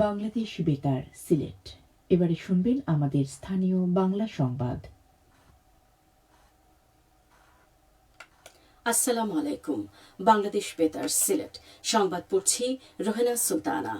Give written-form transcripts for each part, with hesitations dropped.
বাংলাদেশ বেতার সিলেট। এবারে শুনবেন আমাদের স্থানীয় বাংলা সংবাদ। আসসালামু আলাইকুম। বাংলাদেশ বেতার সিলেট সংবাদ পড়ছি রোহেনা সুলতানা।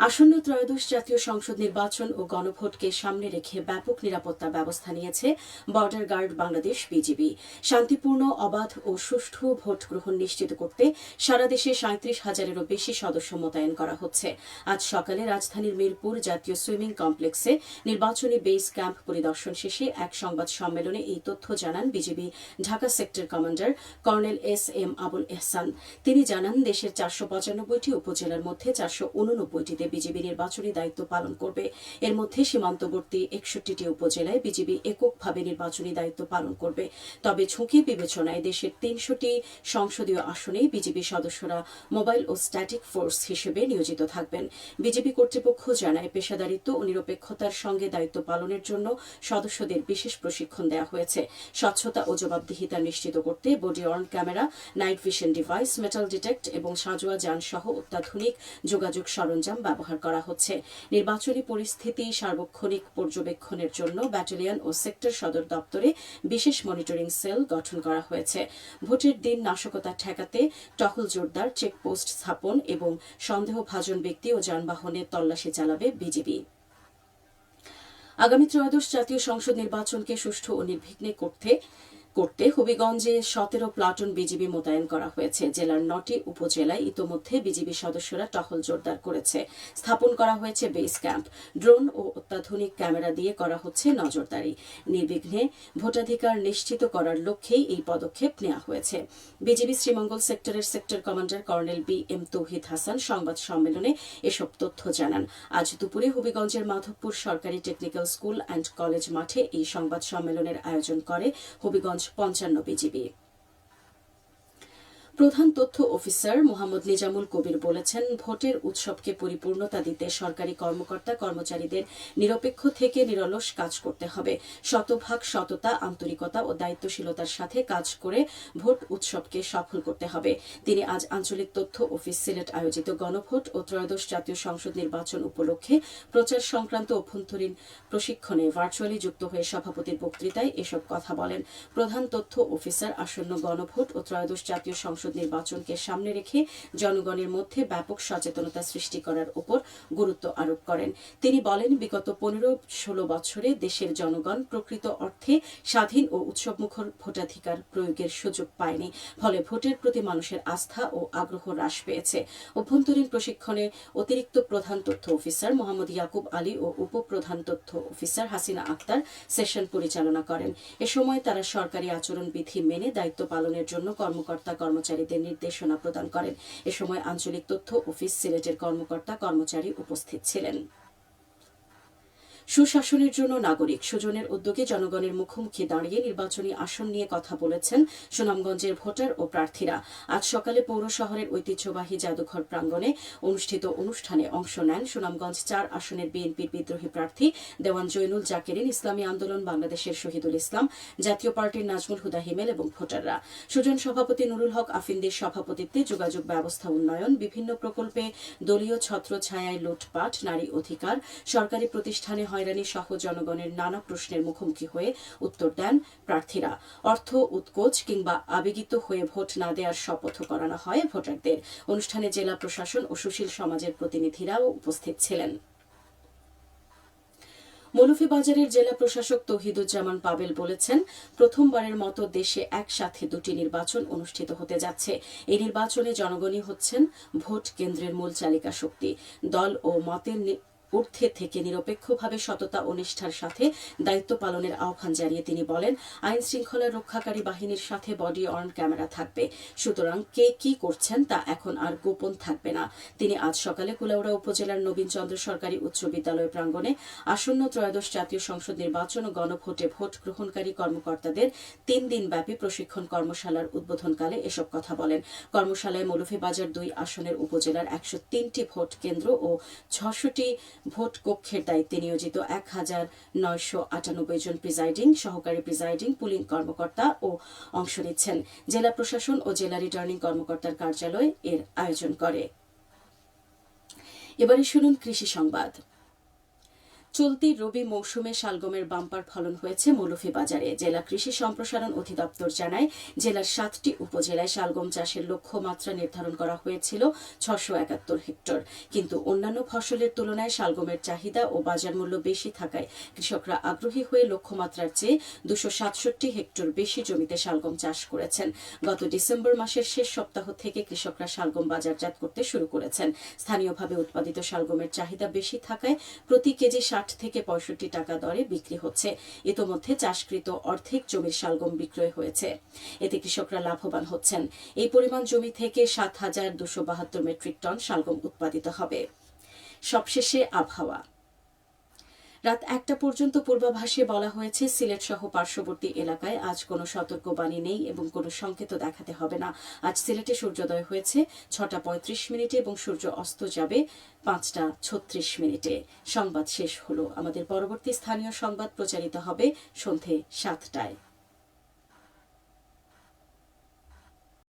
আসন্ন ত্রয়োদশ জাতীয় সংসদ নির্বাচন ও গণভোটকে সামনে রেখে ব্যাপক নিরাপত্তা ব্যবস্থা নিয়েছে বর্ডার গার্ড বাংলাদেশ বিজিবি। শান্তিপূর্ণ, অবাধ ও সুষ্ঠু ভোট গ্রহণ নিশ্চিত করতে সারা দেশে ৩৭,০০০-এরও বেশি সদস্য মোতায়েন করা হচ্ছে। আজ সকালে রাজধানীর মিরপুর জাতীয় সুইমিং কমপ্লেক্সে নির্বাচনী বেস ক্যাম্প পরিদর্শন শেষে এক সংবাদ সম্মেলনে এই তথ্য জানান BGB Dhaka sector commander colonel S M. Abul Ehsan. তিনি জানান, দেশের ৪৯৫টি উপজেলার মধ্যে ৪৮৯টিতে বিজিবি নির্বাচনী দায়িত্ব পালন করবে। এর মধ্যে সীমান্তবর্তী ৬১টি উপজেলায় বিজিবি এককভাবে নির্বাচনী দায়িত্ব পালন করবে। তবে ঝুঁকি বিবেচনায় দেশের ৩০০টি সংসদীয় আসনেই বিজিবি সদস্যরা মোবাইল ও স্ট্যাটিক ফোর্স হিসেবে নিয়োজিত থাকবেন। বিজিবি কর্তৃপক্ষ জানায়, পেশাদারিত্ব ও নিরপেক্ষতার সঙ্গে দায়িত্ব পালনের জন্য সদস্যদের বিশেষ প্রশিক্ষণ দেওয়া হয়েছে। স্বচ্ছতা ও জবাবদিহিতা নিশ্চিত করতে body worn camera, night vision device, metal detect এবং সাঁজোয়া যান সহ অত্যাধুনিক যোগাযোগ সরঞ্জাম ব্যবহার করা হচ্ছে। নির্বাচনী পরিস্থিতি সার্বক্ষণিক পর্যবেক্ষণের জন্য ব্যাটালিয়ন ও সেক্টর সদর দপ্তরে বিশেষ মনিটরিং সেল গঠন করা হয়েছে। ভোটের দিন নাশকতা ঠেকাতে টহল জোরদার, চেকপোস্ট স্থাপন এবং সন্দেহভাজন ব্যক্তি ও যানবাহনে তল্লাশি চালাবে বিজিবি। আগামী ত্রয়োদশ জাতীয় সংসদ নির্বাচনকে সুষ্ঠু ও নির্বিঘ্নে করতে হবিগঞ্জে ১৭ প্লাটুন বিজিবি মোতায়েন করা হয়েছে। জেলার ৯টি উপজেলায় ইতোমধ্যে বিজিবি সদস্যরা টহল জোরদার করেছে। স্থাপন করা হয়েছে বেস ক্যাম্প। ড্রোন ও অত্যাধুনিক ক্যামেরা দিয়ে করা হচ্ছে নজরদারি। নির্বিঘ্নে ভোটাধিকার নিশ্চিত করার লক্ষ্যেই এই পদক্ষেপ নেওয়া হয়েছে। বিজিবি শ্রীমঙ্গল সেক্টরের সেক্টর কমান্ডার কর্নেল বি.এম. তৌহিদ হাসান সংবাদ সম্মেলনে এসব তথ্য জানান। আজ দুপুরে হবিগঞ্জের মাধবপুর সরকারি টেকনিক্যাল স্কুল অ্যান্ড কলেজ মাঠে এই সংবাদ সম্মেলনের আয়োজন করে হবিগঞ্জ ৫৫ বিজিবি। প্রধান তথ্য অফিসার মোহাম্মদ নিজামুল কবির বলেছেন, ভোটের উৎসবকে পরিপূর্ণতা দিতে সরকারি কর্মকর্তা কর্মচারীদের নিরপেক্ষ থেকে নিরলস কাজ করতে হবে। শতভাগ সততা, আন্তরিকতা ও দায়িত্বশীলতার সাথে কাজ করে ভোট উৎসবকে সফল করতে হবে। তিনি আজ আঞ্চলিক তথ্য অফিস সিলেট আয়োজিত গণভোট ও ত্রয়োদশ জাতীয় সংসদ নির্বাচন উপলক্ষে প্রচার সংক্রান্ত অভ্যন্তরীণ প্রশিক্ষণে ভার্চুয়ালি যুক্ত হয়ে সভাপতির বক্তৃতায় এসব কথা বলেন। প্রধান তথ্য অফিসার আসন্ন গণভোট ও ত্রয়োদশ জাতীয় সংসদ নির্বাচনকে সামনে রেখে জনগণের মধ্যে ব্যাপক সচেতনতা সৃষ্টি করার উপর গুরুত্ব আরোপ করেন। তিনি বলেন, বিগত ১৫-১৬ বছরে দেশের জনগণ প্রকৃত অর্থে স্বাধীন ও উৎসবমুখর ভোটাধিকার প্রয়োগের সুযোগ পায়নি। ফলে ভোটের প্রতি মানুষের আস্থা ও আগ্রহ হ্রাস পেয়েছে। অভ্যন্তরীণ প্রশিক্ষণে অতিরিক্ত প্রধান তথ্য অফিসার মোহাম্মদ ইয়াকুব আলী ও উপপ্রধান তথ্য অফিসার হাসিনা আক্তার সেশন পরিচালনা করেন। এ সময় তারা সরকারি আচরণবিধি মেনে দায়িত্ব পালনের জন্য কর্মকর্তা কর্মচারীদের নির্দেশনা প্রদান করেন। এ সময় আঞ্চলিক তথ্য অফিস সিলেটের কর্মকর্তা কর্মচারী উপস্থিত ছিলেন। সুশাসনের জন্য নাগরিক সুজনের উদ্যোগে জনগণের মুখোমুখি দাঁড়িয়ে নির্বাচনী আসন নিয়ে কথা বলেছেন সুনামগঞ্জের ভোটার ও প্রার্থীরা। আজ সকালে পৌর শহরের ঐতিহ্যবাহী জাদুঘর প্রাঙ্গণে অনুষ্ঠিত অনুষ্ঠানে অংশ নেন সুনামগঞ্জ ৪ আসনের বিএনপির বিদ্রোহী প্রার্থী দেওয়ান জৈনুল জাকেরিন, ইসলামী আন্দোলন বাংলাদেশের শহীদুল ইসলাম, জাতীয় পার্টির নাজমুল হুদা হিমেল এবং ভোটাররা। সুজন সভাপতি নুরুল হক আফিন্দির সভাপতিত্বে যোগাযোগ ব্যবস্থা উন্নয়ন, বিভিন্ন প্রকল্পে দলীয় ছত্রছায়ায় লুটপাট, নারী অধিকার, সরকারি প্রতিষ্ঠানে হয়রানি সহ জনগণের নানা প্রশ্নের মুখোমুখি হয়ে উত্তর দেন প্রার্থীরা। অর্থ উৎকোচ কিংবা আবেগিত হয়ে ভোট না দেওয়ার শপথ করানো হয় ভোটারদের। অনুষ্ঠানে জেলা প্রশাসন ও সুশীল সমাজের প্রতিনিধিরাও উপস্থিত ছিলেন। মৌলভীবাজারের জেলা প্রশাসক তৌহিদুজ্জামান পাবেল বলেছেন, প্রথমবারের মতো দেশে একসাথে দুটি নির্বাচন অনুষ্ঠিত হতে যাচ্ছে। এই নির্বাচনে জনগণই হচ্ছেন ভোট কেন্দ্রের মূল চালিকা শক্তি। দল ও মতের ঊর্ধ্বে থেকে নিরপেক্ষভাবে সততা ও নিষ্ঠার সাথে দায়িত্ব পালনের আহ্বান জানিয়ে তিনি বলেন, আইন শৃঙ্খলা রক্ষাকারী বাহিনীর সাথে বডি অর্ন ক্যামেরা থাকবে। সুতরাং কে কি করছেন তা এখন আর গোপন থাকবে না। তিনি আজ সকালে কুলাউড়া উপজেলার নবীন চন্দ্র সরকারি উচ্চ বিদ্যালয় প্রাঙ্গণে আসন্ন ত্রয়োদশ জাতীয় সংসদ নির্বাচন ও গণভোটে ভোট গ্রহণকারী কর্মকর্তাদের ৩ দিনব্যাপী প্রশিক্ষণ কর্মশালার উদ্বোধনকালে এসব কথা বলেন। কর্মশালায় মৌলভীবাজার ২ আসনের উপজেলার ১০৩টি ভোট কেন্দ্র ও ৬০০টি ভোট কক্ষের দায়িত্বে নিয়োজিত ১,৯৯৮ জন প্রিজাইডিং, সহকারী প্রিজাইডিং, পুলিং কর্মকর্তা ও অংশ নিচ্ছেন। জেলা প্রশাসন ও জেলা রিটার্নিং কর্মকর্তার কার্যালয় এর আয়োজন করে। এবারে শুনুন কৃষি সংবাদ। চলতি রবি মৌসুমে শালগমের বাম্পার ফলন হয়েছে মৌলভীবাজারে। জেলা কৃষি সম্প্রসারণ অধিদপ্তর জানায়, জেলার 7টি উপজেলায় শালগম চাষের লক্ষ্যমাত্রা নির্ধারণ করা হয়েছিল 671 হেক্টর। কিন্তু অন্যান্য ফসলের তুলনায় শালগমের চাহিদা ও বাজার মূল্য বেশি থাকায় কৃষকরা আগ্রহী হয়ে লক্ষ্যমাত্রার চেয়ে 267 হেক্টর বেশি জমিতে শালগম চাষ করেছেন। গত ডিসেম্বর মাসের শেষ সপ্তাহ থেকে কৃষকরা শালগম বাজারজাত করতে শুরু করেছেন। স্থানীয়ভাবে উৎপাদিত শালগমের চাহিদা বেশি থাকায় প্রতি কেজি 60 থেকে 65 টাকা দরে বিক্রি হচ্ছে। ইতোমধ্যে চাষকৃত অর্ধেক জমির শালগম বিক্রয় হয়েছে। এতে কৃষকরা লাভবান হচ্ছেন। এই পরিমাণ জমি থেকে 7,272 মেট্রিক টন শালগম উৎপাদিত হবে। সবশেষে আবহাওয়া। রাত 1টা পর্যন্ত পূর্বাভাসে বলা হয়েছে, সিলেট সহ পার্শ্ববর্তী এলাকায় আজ কোনো সতর্কবাণী নেই এবং কোনো সংকেত দেখাতে হবে না। আজ সিলেটে সূর্যোদয় হয়েছে 6টা 35 মিনিটে এবং সূর্য অস্ত যাবে 5টা 36 মিনিটে। সংবাদ শেষ হলো। আমাদের পরবর্তী স্থানীয় সংবাদ প্রচারিত হবে সন্ধে 7টায়।